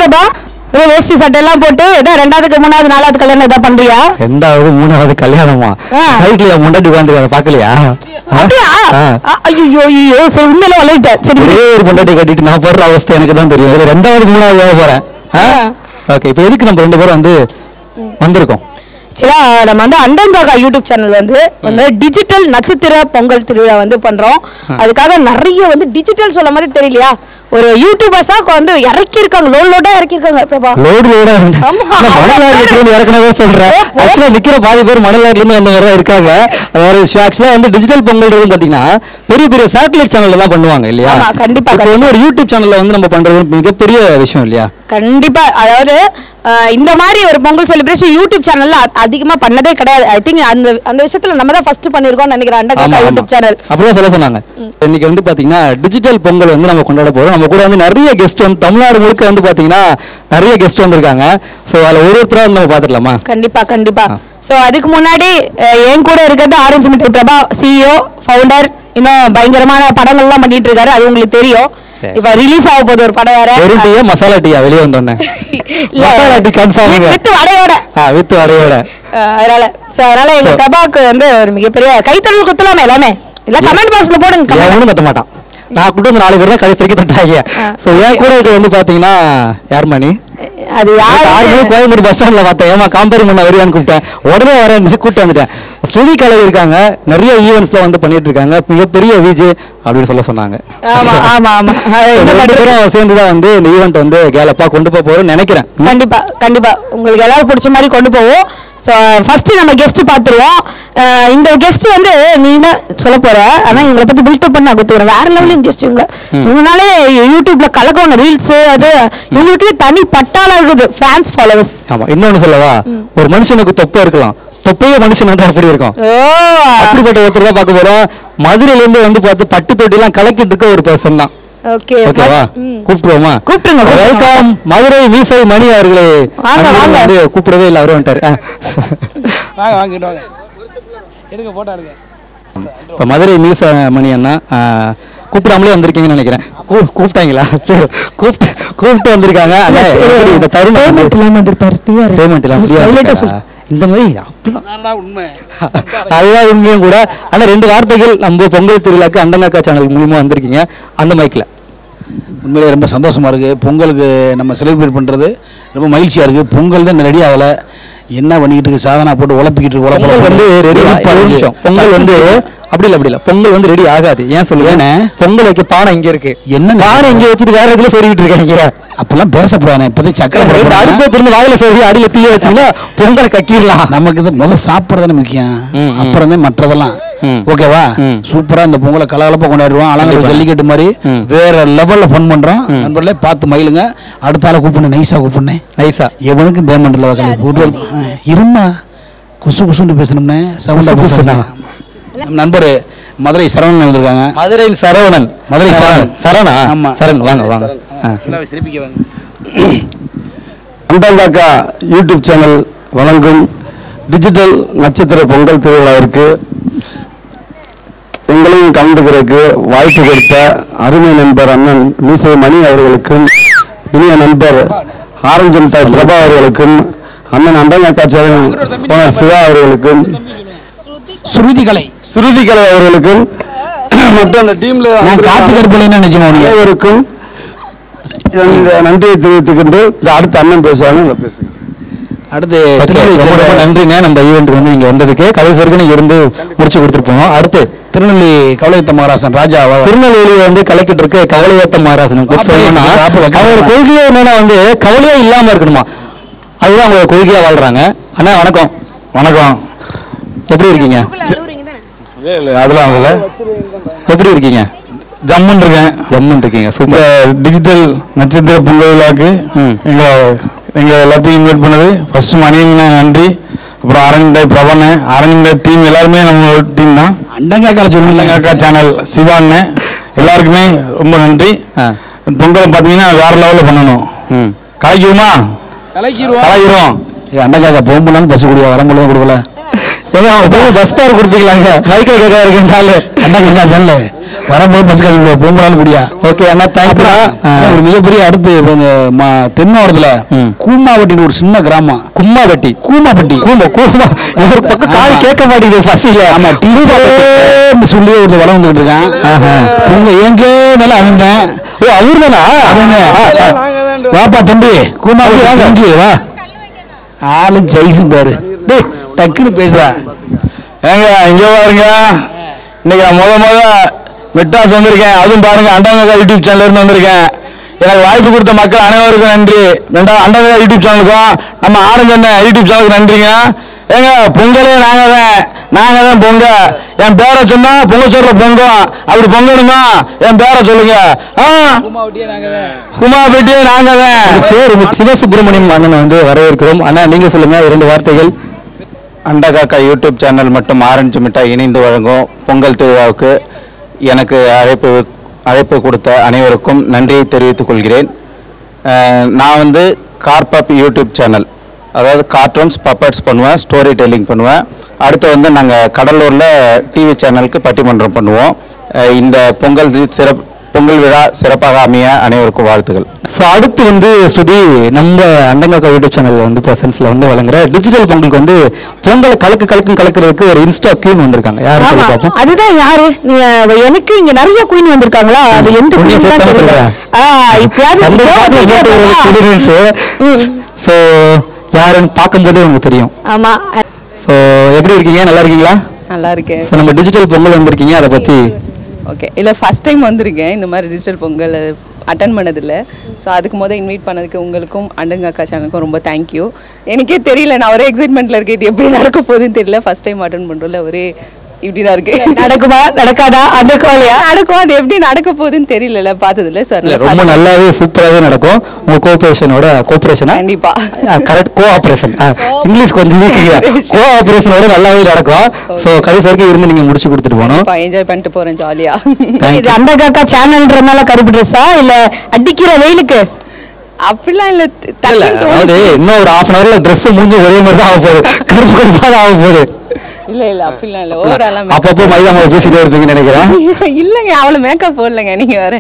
பிரபா வேஷ்டி சட்டை எல்லாம் போட்டு ஏதோ 2வது 3வது 4வது கல்யாணம் ஏதாவது பண்றியா? 2வது 3வது கல்யாணமா? சைட்லயா முன்னாடி உட்கார்ந்து பாக்கலையா? அப்படியா? ஐயோ ஐயோ சரி உண்மையில வளையிட்டேன். சரி ஒரே ஒரு பொண்டாட்டி கட்டிட்டு நான் போடுற அவஸ்தை எனக்கு தான் தெரியும். 2வது 3வது போறேன். ஓகே, இப்போ எதுக்கு நம்ம 2 பேரும் வந்து வந்திருக்கோம்? சரி, நம்ம வந்து அண்டங்காக்கா யூடியூப் சேனல் வந்து டிஜிட்டல் நட்சத்திர பொங்கல் திருவிழா வந்து பண்றோம். அதுக்காக நிறைய வந்து டிஜிட்டல் சொல்ல மாதிரி தெரியலையா, ஒரு யூடியூபர்ஸா வந்து இறக்கி இருக்காங்க, லோடா இறக்கி இருக்காங்க. பிரபா லோடா இறக்கனவே சொல்றேன். ஆக்சுவலா நிக்கிற பாதி பேர் மணலாரில இருந்து அந்த மாதிரி இருக்காங்க. ஆக்சுவலா வந்து டிஜிட்டல் பொங்கல் பாத்தீங்கன்னா பெரிய பெரிய சேட்டலைட் சேனல்ல எல்லாம் பண்ணுவாங்க இல்லையா? கண்டிப்பா வந்து ஒரு யூடியூப் சேனல்ல வந்து நம்ம பண்றது மிகப்பெரிய விஷயம் இல்லையா? கண்டிப்பா. அதாவது இந்த மாதிரி ஒரு பொங்கல் செலிப்ரேஷன் யூடியூப் சேனல்ல அதிகமா பண்ணதே கிடையாது. ஐ திங்க் அந்த விஷயத்துல நம்ம தான் ஃபர்ஸ்ட் பண்ணிருக்கோம்னு நினைக்கிறேன். அண்டங்காக்கா யூடியூப் சேனல் அப்படியே சொல்ல சொன்னாங்க. இன்னைக்கு வந்து பாத்தீங்கன்னா டிஜிட்டல் பொங்கல் வந்து நம்ம கொண்டாட போறோம். நம்ம கூட வந்து நிறைய கெஸ்ட் வந்து தமிழ்நாடு முழுக்க வந்து பாத்தீங்கன்னா நிறைய கெஸ்ட் வந்திருக்காங்க. சோ அதுல ஒருத்தரா நம்ம பாத்துடலாமா? கண்டிப்பா கண்டிப்பா. சோ அதுக்கு முன்னாடி என் கூட இருக்கிறது ஆரஞ்சு மிட்டாய் பிரபா, சிஇஓ, ஃபவுண்டர். இன்னும் பயங்கரமான படங்கள்லாம் பண்ணிட்டு இருக்காரு, அது உங்களுக்கு தெரியும். இப்ப ரிலீஸ் ஆக போகுது ஒரு படம் வேற. ஒரு டீயா மசாலா டீயா வெளிய வந்தோனே? மசாலா டீ கன்ஃபார்ம் வித் வடையோட. வித் வடையோட. அதனால எங்க பிரபாக்கு வந்து ஒரு மிகப்பெரிய கைத்தறல் குத்தலாமே எல்லாமே. இல்ல கமெண்ட் பாக்ஸ்ல போடுங்க. ஒண்ணும் கத்த மாட்டான். நான் கூட 4 பேர் தான் கை தூக்கி தட்டாங்க. சோ ஏன் கூட இது வந்து பாத்தீங்கன்னா யார் மணி? அது யாரு? கோயம்புத்தூர் பஸ் ஸ்டாண்ட்ல பார்த்தேன். ஏமா காம்பேர் பண்ண வரியான்னு கூப்பிட்டேன். உடனே வரேன் கூப்பிட்டு வந்துட்டேன். ஸ்ருதி கலை இருக்காங்க, நிறைய ஈவெண்ட்ஸ்ல வந்து பண்ணிட்டு இருக்காங்க, மிகப்பெரிய விஜே அப்படின்னு சொல்ல சேர்ந்துதான் வந்து இந்த ஈவெண்ட் வந்து கேலப்பா கொண்டு போறோம்னு நினைக்கிறேன். கண்டிப்பா கண்டிப்பா உங்களுக்கு எல்லாரும் பிடிச்ச மாதிரி கொண்டு போவோம். ஸோ ஃபர்ஸ்ட் நம்ம கெஸ்ட் பார்த்துருவோம். இந்த கெஸ்ட் வந்து நீ தான் சொல்ல போற, ஆனா இவங்களை பத்தி பில்டப் பண்ண கொடுத்துக்கிறேன். வேற லெவலிங் கெஸ்ட் இவங்கனாலே யூடியூப்ல கலக்கணும் ரீல்ஸ், அது இவங்களுக்கு தனி பட்டாளம் இருக்குது ஃபேன்ஸ் ஃபாலோவர்ஸ். ஆமா, இன்னொன்னு சொல்லவா, ஒரு மனுஷனுக்கு தொப்பை இருக்கலாம், தொப்பையே மனுஷன் வந்து அப்படி இருக்கும். அப்படிப்பட்ட ஒருத்தர் தான் பார்க்க போறோம். மதுரையில இருந்து வந்து பார்த்து பட்டு தொட்டி எல்லாம் கலக்கிட்டு இருக்க ஒரு பர்சன் தான். ஓகேவா? கூப்பிடுவோமா? கூப்பிடுங்க. வெல்கம் மதுரை மீசை மணி அவர்களே. வந்து கூப்பிடவே இல்லை, அவரே வந்துட்டாரு. இப்ப மதுரை மீசை மணி அண்ணா கூப்பிடாமலே வந்திருக்கீங்கன்னு நினைக்கிறேன். கூப்பிட்டாங்களா? கூப்பிட்டு வந்திருக்காங்க. இந்த தருணம் பேமெண்ட் எல்லாம் இந்த மாதிரி அதுதான் உண்மையும் கூட. ஆனா 2 வார்த்தைகள் நம்ம பொங்கல் திருவிழாக்கு அண்டங்காக்கா சேனல் மூலியமா வந்திருக்கீங்க. அந்த மைக்ல உண்மையிலே ரொம்ப சந்தோஷமா இருக்கு. பொங்கலுக்கு நம்ம செலிப்ரேட் பண்றது ரொம்ப மகிழ்ச்சியா இருக்கு. பொங்கல் தான் ரெடி ஆகல, என்ன பண்ணிக்கிட்டு இருக்கு, சாதனா போட்டு உழப்பிக்கிட்டு இருக்கு. பொங்கல் வந்து அப்படி இல்ல பொங்கல் வந்து ரெடி ஆகாது. ஏன் சொல்லுங்க? பொங்கல் வைக்க பானை இங்க இருக்கு, என்ன பானை இங்க வச்சுட்டு வேற இதுல சொல்லிட்டு இருக்காங்க. அப்பெல்லாம் பேசப்படாது. இப்போதைக்கு சக்கரை அடுப்பை திறந்து வாயில சொல்லி அடியில தீய வச்சுன்னா பொங்கலை கக்கிடலாம். நமக்கு இது முதல்ல சாப்பிட்றதுன்னு முக்கியம், அப்புறம் தான் மற்றதெல்லாம். ஓகேவா? சூப்பரா இந்த பொங்கலை கலகலப்பா கொண்டாடுவோம். அலங்கரி ஜல்லிக்கட்டு மாதிரி வேற லெவல்ல ஃபன் பண்றோம். நண்பர்களே பார்த்து மயிலுங்க. அடுத்த ஆளை கூப்பிடுறேன், நைஸா கூப்பிடுறேன். நைஸா எவனுக்கும் பேமெண்ட்ல இருமா குசு குசுன்னு பேசணும்னே சவுண்டா பேசுறேன். நண்பர் மதுரை சரவணன் வந்திருக்காங்க. மதுரை சரவணன். சரவணா? ஆமா சரண். வாங்க சிரிப்பிக்க வாங்க. அண்டங்காக்கா யூடியூப் சேனல் வழங்கும் டிஜிட்டல் நட்சத்திர பொங்கல் திருவிழாவிற்கு எங்களையும் கலந்துக்கிறதுக்கு வாய்ப்பு கொடுத்த அருமை நண்பர் அண்ணன் மீசை மணி அவர்களுக்கும், இனிய நண்பர் ஆரஞ்சு மிட்டாய் பிரபா அவர்களுக்கும், அண்ணன் அண்டங்காக்கா சேனல் சிவா அவர்களுக்கும், சுருதி கலை அவர்களுக்கும், மற்ற அந்த டீம்ல அனைவருக்கும் நன்றியை தெரிவித்துக்கொண்டு அடுத்த அண்ணன் பேசுவாங்க. அடுத்து நன்றிண்ணே. நம்ம ஈவெண்ட் வந்து இங்க வந்ததுக்கு கலைசருக்கு இருந்து முடிச்சு கொடுத்துருப்போம். அடுத்து திருநெல்வேலி கவலையத்த மகாராசன் ராஜா. திருநெல்வேலியை வந்து கலக்கிட்டு இருக்கு கவலையத்த மகாராசன். அவரோட கொள்கையே என்னன்னா வந்து கவலையே இல்லாம இருக்கணுமா, அதுதான் அவங்க கொள்கையா வாழ்றாங்க. அண்ணா வணக்கம். வணக்கம், எப்படி இருக்கீங்க? அதெல்லாம் எப்படி இருக்கீங்க? ஜம்முன் இருக்கீங்க. சூப்பர். டிஜிட்டல் நட்சத்திர பொங்கல் விழாக்கு எங்க எல்லாத்தையும் இன்வைட் பண்ணது ஃபர்ஸ்ட் மணியண்ணா நன்றி. அப்புறம் அரண்மிட்டாய் பிரபண்ண, அரண்மிட்டாய் டீம் எல்லாருமே நம்ம டீம் தான். அண்டங்காக்கா சேனல் சிவான்னு எல்லாருக்குமே ரொம்ப நன்றி. பொங்கலை பார்த்தீங்கன்னா வேற லெவலில் பண்ணணும். கலைக்கிறோம். அண்டங்காக்கா போகும்போது பசு கூடிய வரம்புலாம் கொடுக்கல. ஏங்க அவங்க பஸ் பார் கொடுப்பீங்களாங்க மைக்கை கேட்க இருக்குன்றாலே அண்ணா கொஞ்சம் தெரியல வரும்போது பஸ் காசு பொங்கலாலும் முடியா. ஓகே அண்ணா தேங்க்யூ. ஒரு மிகப்பெரிய அடுத்து தென்னோரத்துல கூமாவட்டின்னு ஒரு சின்ன கிராமம். கூமாவட்டி ஒரு பக்கம் காது கேட்க மாட்டேங்குது பசியில. ஆமா டீச்சர் சொல்லி ஒரு வளம் வந்துகிட்டு இருக்கான். உங்க எங்கே நல்லா அவன் ஓ அவரு தானா அவங்க வாப்பா தம்பி கூமாவட்டி வா ஆளு ஜெயிசும் பாரு டக்குன்னு பேசுறா. ஏங்க இங்கே பாருங்க இன்னைக்கு நான் மெட்ராஸ் வந்திருக்கேன். அதுவும் பாருங்க அண்டங்கக்கா யூடியூப் சேனல்ல இருந்து வந்திருக்கேன். எனக்கு வாய்ப்பு கொடுத்த மக்கள் அனைவருக்கும் நன்றி. அண்டங்கக்கா யூடியூப் சேனலுக்கும் நம்ம ஆரஞ்சு யூடியூப் சேனலுக்கு நன்றிங்க. ஏங்க பொங்கலே நாங்க தான் பொங்க. என் பேரை சொன்னா பொங்கச்சோர்ல பொங்கும். அப்படி பொங்கணுமா என் பேரை சொல்லுங்க. குமாபெட்டியே நாங்க தான். பேர் சிவசுப்பிரமணியம் அண்ணன் வந்து வரவேற்கிறோம். அண்ணா நீங்க சொல்லுங்க 2 வார்த்தைகள். அண்டகாக்கா யூடியூப் சேனல் மற்றும் ஆரஞ்சு மிட்டாய் இணைந்து வழங்கும் பொங்கல் திருவிழாவுக்கு எனக்கு அழைப்பு கொடுத்த அனைவருக்கும் நன்றியை தெரிவித்துக் கொள்கிறேன். நான் வந்து கார்பப் யூடியூப் சேனல், அதாவது கார்ட்டூன்ஸ் பப்பட்ஸ் பண்ணுவேன், ஸ்டோரி டெல்லிங் பண்ணுவேன். அடுத்து வந்து நாங்கள் கடலூரில் டிவி சேனலுக்கு பட்டிமன்றம் பண்ணுவோம். இந்த பொங்கல் விழா சிறப்பாக அமைய அனைவருக்கும் வாழ்த்துக்கள். ஸோ அடுத்து வந்து ஸ்ருதி நம்ம அண்டங்காக்கா யூடியூப் சேனலில் வந்து பர்சன்ஸில் வந்து வழங்குற டிஜிட்டல் பொங்கலுக்கு வந்து பொங்கலை கலக்கிறதுக்கு ஒரு இன்ஸ்டா குயின் வந்திருக்காங்க. யாரு சொல்லி பார்ப்போம். அதுதான் யாரு? எனக்கு இங்க நிறைய குயின் வந்திருக்காங்களா? அது எந்த குயின் சொல்றேன். ஸோ யாருன்னு பார்க்கும்போதே உங்களுக்கு தெரியும். ஆமா. ஸோ எப்படி இருக்கீங்க? நல்லா இருக்கீங்களா? நல்லா இருக்கேன். ஸோ நம்ம டிஜிட்டல் பொங்கல் வந்திருக்கீங்க, அதை பற்றி. ஓகே, இல்லை ஃபஸ்ட் டைம் வந்திருக்கேன் இந்த மாதிரி டிஜிட்டல் பொங்கல் அட்டன் பண்ணதில்லை. ஸோ அதுக்கு இன்வைட் பண்ணதுக்கு உங்களுக்கும் அண்டங்காக்கா சேனலுக்கும் ரொம்ப தேங்க்யூ. எனக்கே தெரியல, நான் ஒரே எக்ஸைட்மெண்ட்டில் இருக்கேன். இது எப்படி நடக்க போகுதுன்னு தெரியல. ஃபஸ்ட் டைம் அட்டன் பண்ணுறோம்ல, ஒரே இப்படிதான் இருக்கு. நடக்குமா நடக்காதா அந்த கோலையா நடக்கும், அது எப்படி நடக்க போகுதுன்னு தெரியல, பார்த்ததில்ல. சார் ரொம்ப நல்லாவே சூப்பராகவே நடக்கும். உங்க கோஆபரேஷனா கண்டிப்பா கரெக்ட். கோஆபரேஷன் இங்கிலீஷ் கொஞ்சம் கோஆபரேஷனோட நல்லாவே நடக்கும். ஸோ கடைசி வரைக்கும் இருந்து நீங்க முடிச்சு கொடுத்துட்டு போகணும். என்ஜாய் பண்ணிட்டு போறேன் ஜாலியா. இது அண்டங்காக்கா சேனல்ன்றனால கருப்பு ட்ரெஸ்ஸா இல்ல அடிக்கிற வெயிலுக்கு? அப்படிலாம் இல்ல, அதாவது இன்னும் ஒரு 1/2 hourல ட்ரெஸ் மூஞ்சி ஒரே மாதிரி தான் ஆக போகுது, கருப்பு கருப்பா தான் ஆக போகுது. இல்ல அப்படிலாம் இல்ல, ஓவராலாம் அப்பப்போ மைதா மாவு பூசிட்டே இருப்பீங்கன்னு நினைக்கிறேன். இல்லங்க அவ்வளவு மேக்கப் போடலங்க, நீங்க வேற.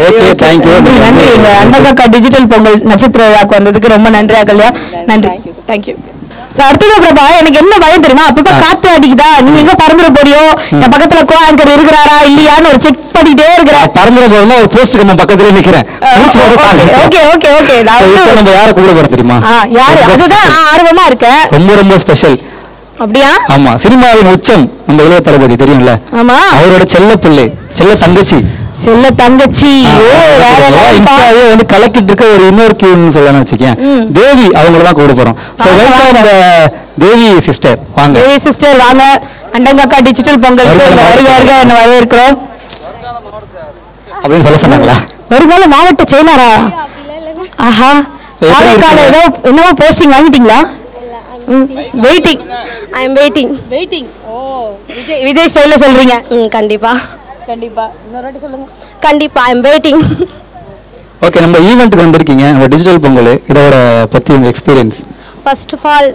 Okay thank you. நன்றி. இந்த அண்டங்காக்கா டிஜிட்டல் பொங்கல் நட்சத்திர விழாக்கு வந்ததுக்கு ரொம்ப நன்றி அகல்யா. நன்றி, தேங்க்யூ. அடுத்தது பிரபா, எனக்கு என்ன பயம் தெரியுமா? அப்பப்ப காத்து அடிக்குதா, நீங்க எங்க பறந்துட போறியோ, என் பக்கத்துல கோ ஆங்கர் இருக்கிறாரா இல்லையான்னு ஒரு செக் பண்ணிட்டே இருக்கிறேன். பறந்துட போறோம்னா ஒரு போஸ்ட் நம்ம பக்கத்துல நிக்கிறேன். Okay okay okay. நம்ம யாரை கூட போற தெரியுமா? யாரு? அதுதான் நான் ஆர்வமா இருக்கேன். ரொம்ப ஸ்பெஷல். அப்படியா? ஆமா, சினிமாவின் உச்சம் நம்ம இளைய தளபதி தெரியும்ல. ஆமா, அவரோட செல்ல தங்கச்சி இன்ஸ்டாவே வந்து கலக்கிட்டு இருக்க ஒரு இன்னொரு கியூன்னு சொல்லணும்னு வச்சுக்கேன். தேவி அவங்களதான் கூட போறோம். தேவி சிஸ்டர் வாங்க. தேவி சிஸ்டர் வாங்க. அண்டங்காக்கா டிஜிட்டல் பொங்கலுக்கு வருக என்ன வரவேற்கிறோம் அப்படின்னு சொல்ல சொன்னாங்களா? வருங்கால மாவட்ட செயலரா? ஆஹா, என்னவோ போஸ்டிங் வாங்கிட்டீங்களா? வெயிட்டிங். I am waiting. ஓ, விஜய் ஸ்டைல்ல சொல்றீங்க? கண்டிப்பா. இன்னொரு வாட்டி சொல்லுங்க. கண்டிப்பா ஐ அம் வெயிட்டிங். ஓகே, நம்ம ஈவென்ட்க்கு வந்திருக்கீங்க. நம்ம டிஜிட்டல் பொங்கல் இதோட பத்தி உங்க எக்ஸ்பீரியன்ஸ். ஃபர்ஸ்ட் ஆஃப் ஆல்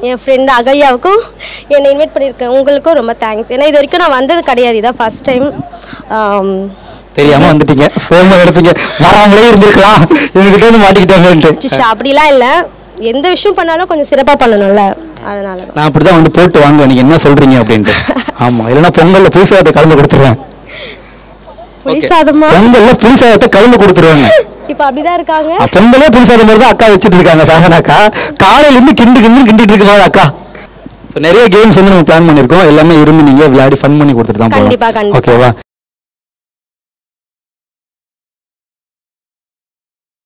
என் ஃப்ரெண்ட் அகல்யாவுக்கும் என்னை இன்வைட் பண்ணியிருக்கேன், உங்களுக்கும் ரொம்ப தேங்க்ஸ். ஏன்னா இது வரைக்கும் நான் வந்தது கிடையாது, இதான் ஃபர்ஸ்ட் டைம். தெரியாம வந்துட்டீங்க, ஃபோன் எடுத்தீங்க, வராமலே இருந்திருக்கலாம், எங்ககிட்ட வந்து மாட்டிக்கிட்டாங்கன்ட்டு. அப்படிலாம் இல்லை, எந்த விஷயம் பண்ணாலும் கொஞ்சம் சிறப்பாக பண்ணணும்ல, அதனால நான் அப்படிதான் வந்து போட்டு வாங்குவேன் நீங்க என்ன சொல்றீங்க அப்படின்ட்டு. ஆமா, இல்லைன்னா பொங்கல்ல புளிசாதத்தை கலந்து கொடுத்துருவேன். புளிசாதமா? பொங்கல்ல புளிசாதத்தை கலந்து கொடுத்துருவாங்க. இப்ப அப்படிதான் இருக்காங்க. பொங்கலே புளிசாதம் மாதிரி தான் அக்கா வச்சுட்டு இருக்காங்க. சாதனாக்கா காலையில இருந்து கிண்டிட்டு இருக்காங்க அக்கா. நிறைய கேம்ஸ் வந்து நம்ம பிளான் பண்ணிருக்கோம். எல்லாமே இருந்து நீங்க விளையாடி ஃபன் பண்ணி கொடுத்துட்டு தான் போறோம். கண்டிப்பா. ஓகேவா?